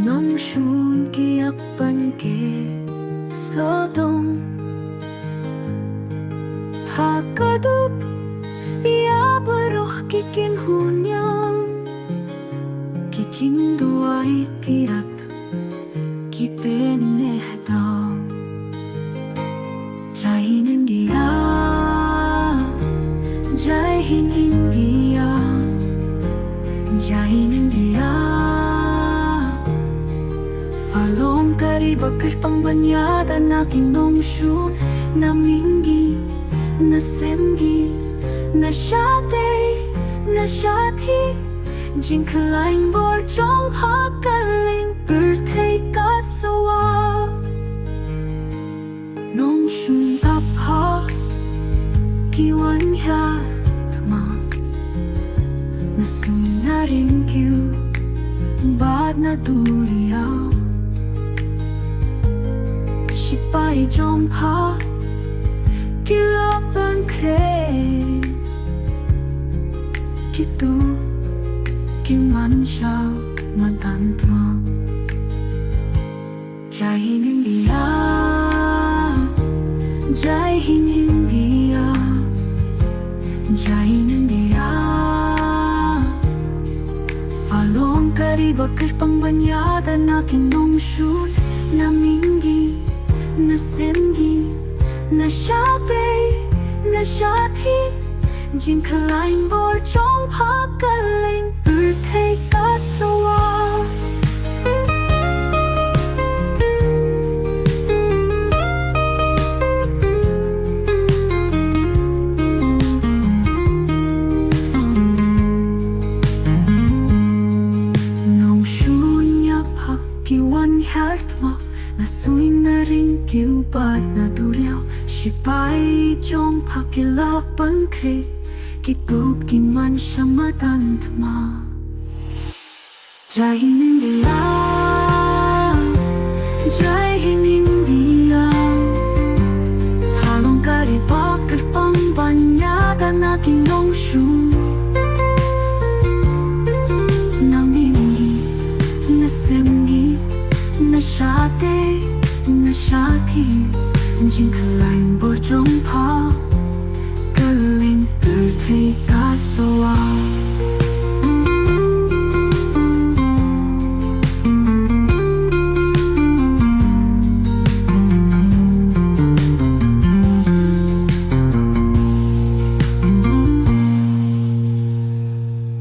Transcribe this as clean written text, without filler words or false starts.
nong shun kiakpan ke sodong hakadup ia beruh kikin hunyang ki jingrwai pirak ki peneh dong jai hind India jai hind India jai hind India falong kari bakar pangbanyada na kinomshu na minggi na semgi na shate na shathi jinklaing bor trong hakaling birthday kasawa nong shun tap ha kiwan ya tma na sun na ring kyu bad na duriyaw Shipai trong pa kilapan kre kitu kiman siya matantma jai hind India jai hind India jai hind India falong kari bakar pangbanyada na kinomshu na minggi na semgi na shate na shathi jinklaing bor trong hakaling birthday kasawa nong shunya pak kiwan hartma na suy na ring kiu bad na duriyaw Shipai trong pakilapan kre kitup kiman siya matantma jai hind India jai hind India halong kari bakar pangbanyada na kinomshu na minggi na semgi na shate na shathi jinklaing bor trong pa kaling birthday kasawa